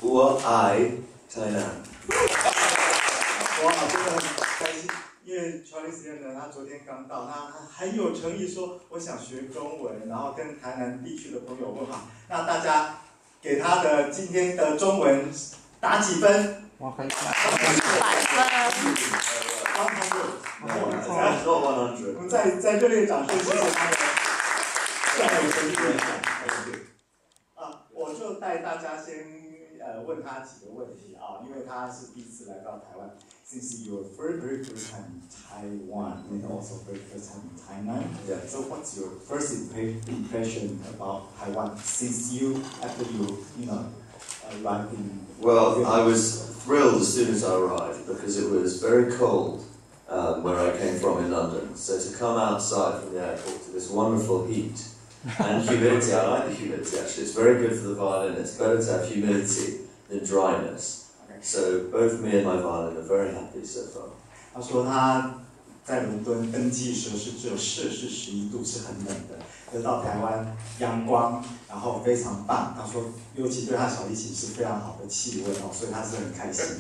我爱台南。哇，真的很开心，因为 Charlie Siem 呢，他昨天刚到，他很有诚意说，我想学中文，然后跟台南地区的朋友问好。那大家给他的今天的中文打几分？我很100分。我们再热烈掌声，谢谢他的这样有诚意的分享。我就带大家先问他几个问题啊，因为他是第一次来到台湾。Since you're very first time in Taiwan and also very first time in Thailand, yeah. So what's your first impression about Taiwan since after you arrived in? Well, I was thrilled as soon as I arrived because it was very cold where I came from in London. So to come outside from the airport to this wonderful heat and humidity, I like the humidity actually. It's very good for the violin. It's better to have humidity than dryness. So both me and my violin are very happy so far. 他说他在伦敦登机的时候是只有摄氏11度，是很冷的。可到台湾阳光，然后非常棒。他说，尤其对他小提琴是非常好的气温哦，所以他是很开心。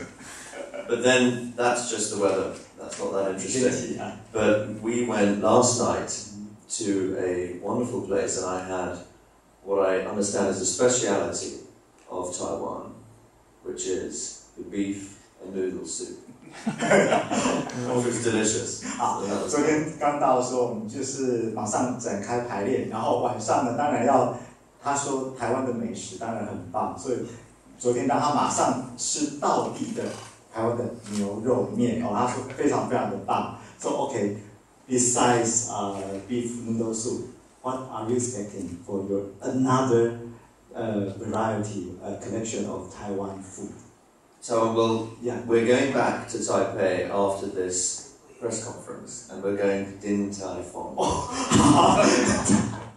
But then that's just the weather. That's not that interesting. But we went last night to a wonderful place, and I had what I understand is a speciality of Taiwan, which is the beef and noodle soup. It was delicious. 好，昨天刚到的时候，我们就是马上展开排练，然后晚上呢，当然他说台湾的美食当然很棒，所以昨天让他马上吃道地的台湾的牛肉面哦，他说非常非常的棒。So okay, besides beef noodle soup, what are you expecting for your another variety collection of Taiwan food? So we're going back to Taipei after this press conference, and we're going to Din Tai Fung.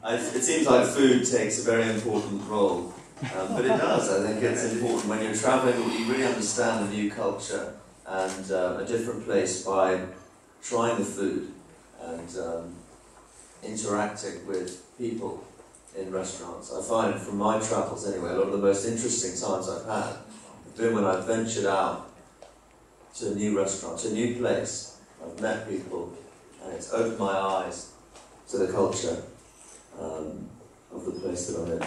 It seems like food takes a very important role, but it does. I think it's important when you're traveling. You really understand a new culture and a different place by trying the food and interacting with people in restaurants. I find from my travels anyway, a lot of the most interesting times I've had been when I've ventured out to a new restaurant, to a new place. I've met people, and it's opened my eyes to the culture of the place that I'm in.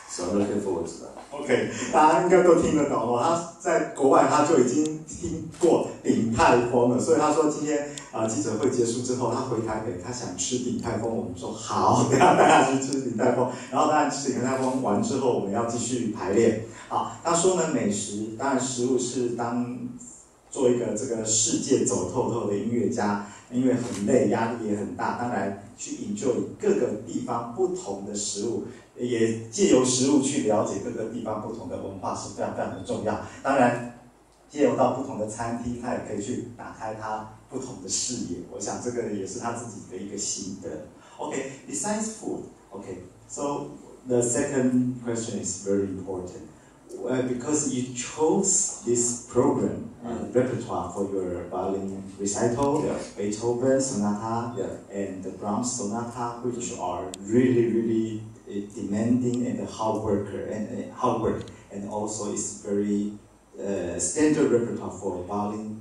So I'm looking forward to that. OK， 大家应该都听得懂哦。他在国外他就已经听过鼎泰丰了，所以他说今天记者会结束之后，他回台北，他想吃鼎泰丰。我们说好，等下带他去吃鼎泰丰。然后当然吃鼎泰丰完之后，我们要继续排练。好，他说呢，美食当然食物是做一个这个世界走透透的音乐家，因为很累，压力也很大，当然去enjoy各个地方不同的食物。也借由食物去了解各个地方不同的文化是非常非常的重要。当然，借由到不同的餐厅，他也可以去打开他不同的视野。我想这个也是他自己的一个心得。Okay, besides food, okay, so the second question is very important because you chose this program repertoire for your violin recital, Beethoven sonata, and the Brahms sonata, which are really demanding and hard work, and also it's very standard repertoire for violin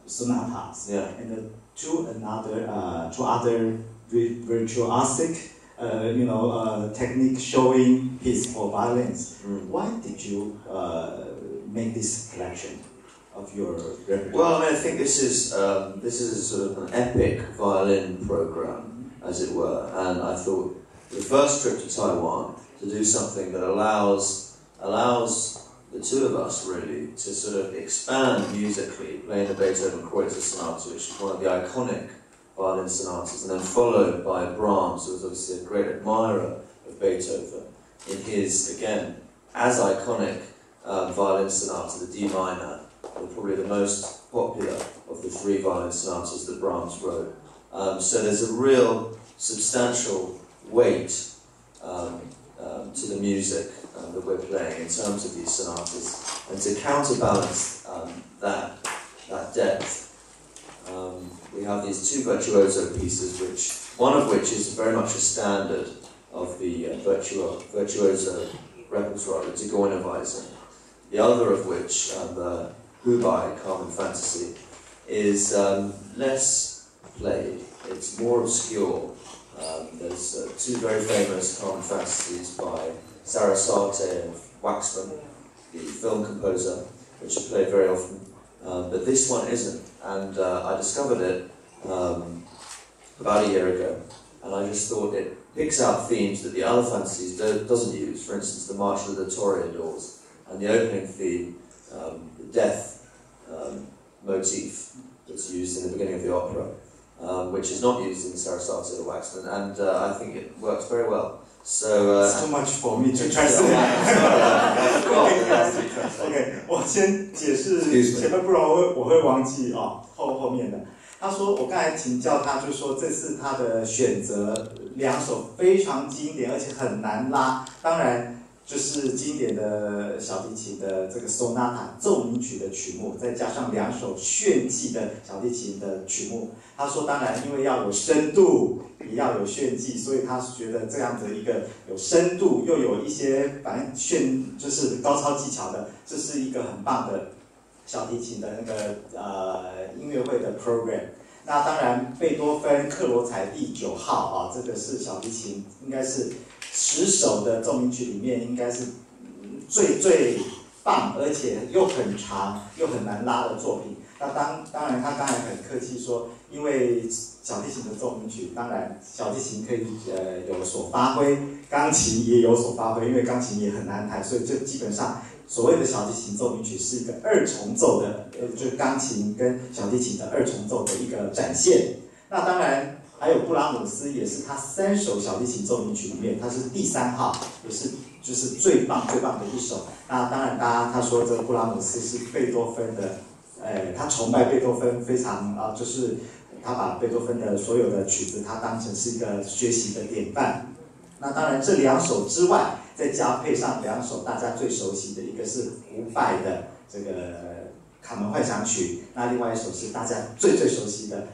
sonatas. And two other virtuosic, technique showing piece for violins. Why did you make this collection of your repertoire? Well, I mean, I think this is a sort of an epic violin program, as it were, and I thought the first trip to Taiwan to do something that allows the two of us really to sort of expand musically, playing the Beethoven Kreutzer Sonata, which is one of the iconic violin sonatas, and then followed by Brahms, who was obviously a great admirer of Beethoven, in his, again, as iconic violin sonata, the D minor, probably the most popular of the three violin sonatas that Brahms wrote. So there's a real substantial weight to the music that we're playing in terms of these sonatas, and to counterbalance that depth, we have these two virtuoso pieces, one of which is very much a standard of the virtuoso repertoire, the Guarneri del Gesu, the other of which, the Hubai Carmen Fantasy, is less played. It's more obscure. There's two very famous Carmen Fantasies by Sarah Sarte and Waxman, the film composer, which are played very often. But this one isn't, and I discovered it about a year ago, and I just thought it picks out themes that the other fantasies doesn't use. For instance, the March of the Toreadors, and the opening theme, the death motif that's used in the beginning of the opera, which is not used in Sarasate or Waxman, and I think it works very well. So it's too much for me to translate. OK， 我先解释前面，不然我会忘记哦，后面的。他说我刚才请教他，就说这次他的选择两首非常经典，而且很难拉。当然就是经典的小提琴的这个 sonata 奏鸣曲的曲目，再加上两首炫技的小提琴的曲目。他说，当然因为要有深度，也要有炫技，所以他觉得这样的一个有深度又有一些反正就是高超技巧的，这是一个很棒的小提琴的那个音乐会的 program。那当然，贝多芬克罗采第9号啊，这个是小提琴应该是10首的奏鸣曲里面应该是最棒，而且又很长又很难拉的作品。那当然他刚才很客气说，因为小提琴的奏鸣曲，当然小提琴可以有所发挥，钢琴也有所发挥，因为钢琴也很难弹，所以就基本上所谓的小提琴奏鸣曲是一个2重奏的，就是钢琴跟小提琴的2重奏的一个展现。那当然还有布拉姆斯，也是他3首小提琴奏鸣曲里面，他是第3号，也是就是最棒的一首。那当然，他说这个布拉姆斯是贝多芬的，他崇拜贝多芬，非常就是他把贝多芬的所有的曲子，他当成是一个学习的典范。那当然，这2首之外，再加配上2首大家最熟悉的，一个是胡拜的这个卡门幻想曲，那另外一首是大家最熟悉的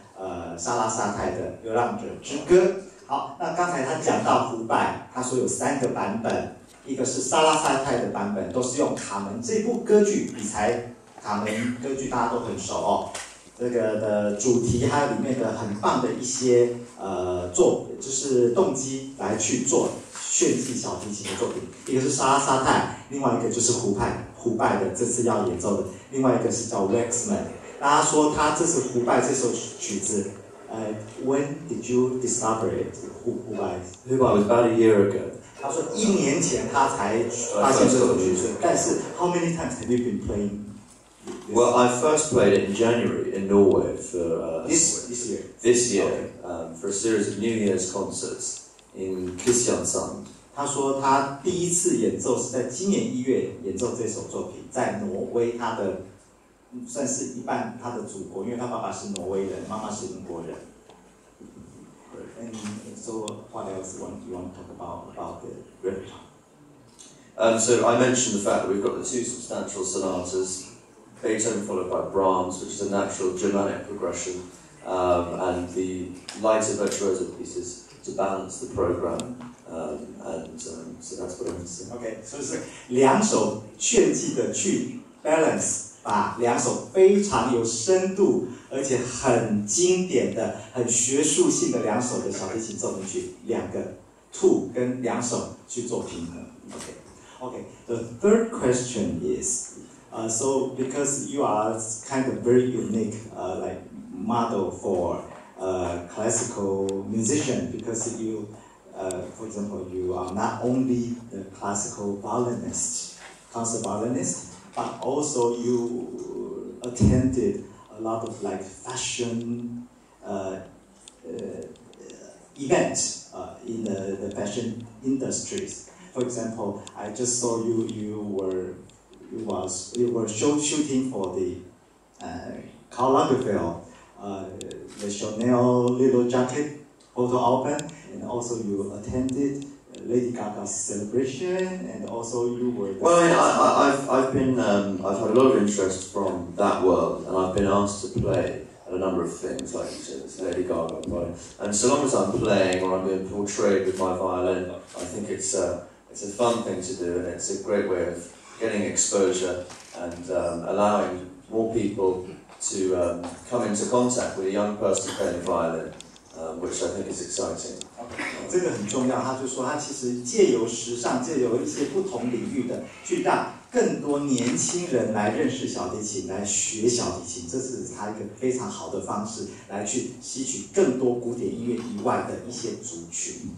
萨拉沙泰的《流浪者之歌》。好，那刚才他讲到胡拜，他说有3个版本，一个是萨拉沙泰的版本，都是用卡门这部歌剧理财，卡门歌剧大家都很熟哦。这个的主题还有里面的很棒的一些就是动机来去做炫技小提琴的作品，一个是萨拉沙泰，另外一个就是胡拜的这次要演奏的，另外一个是叫 Waxman。大家说他这是胡拜这首曲子，When did you discover it？ 胡拜 was about a year ago。他说1年前他才发现这首曲子，但是 How many times have you been playing？Well, I first played it in January in Norway for this year. This year, for a series of New Year's concerts in Kristiansand. 他说他第一次演奏是在今年1月演奏这首作品，在挪威，他的算是一半他的祖国，因为他爸爸是挪威人，妈妈是英国人。And so, what else you want to talk about the repertoire? So I mentioned the fact that we've got the 2 substantial sonatas. Beethoven followed by Brahms, which is a natural Germanic progression, and the lighter virtuoso pieces to balance the program, so that's what I want to say. OK， 所以是2首炫技的去 balance， 把2首非常有深度而且很经典的、很学术性的2首的小提琴奏鸣曲，2个 two 跟2首去做平衡。OK，the third question is。So because you are kind of very unique, like model for classical musician, because you, for example, you are not only the classical violinist, concert violinist, but also you attended a lot of like fashion events in the fashion industries. For example, I just saw you were shooting for the Karl Lagerfeld, the Chanel little jacket photo album, and also you attended Lady Gaga's celebration, and also you were. Well, I've had a lot of interest from that world, and I've been asked to play at a number of things, like you said, it's Lady Gaga, and so long as I'm playing or I'm being portrayed with my violin, I think it's a fun thing to do, and it's a great way of getting exposure and allowing more people to come into contact with a young person playing the violin, which I think is exciting. 这个很重要，他就说他其实借由时尚，借由一些不同领域的，去让更多年轻人来认识小提琴，来学小提琴，这是他一个非常好的方式，来去吸取更多古典音乐以外的一些族群。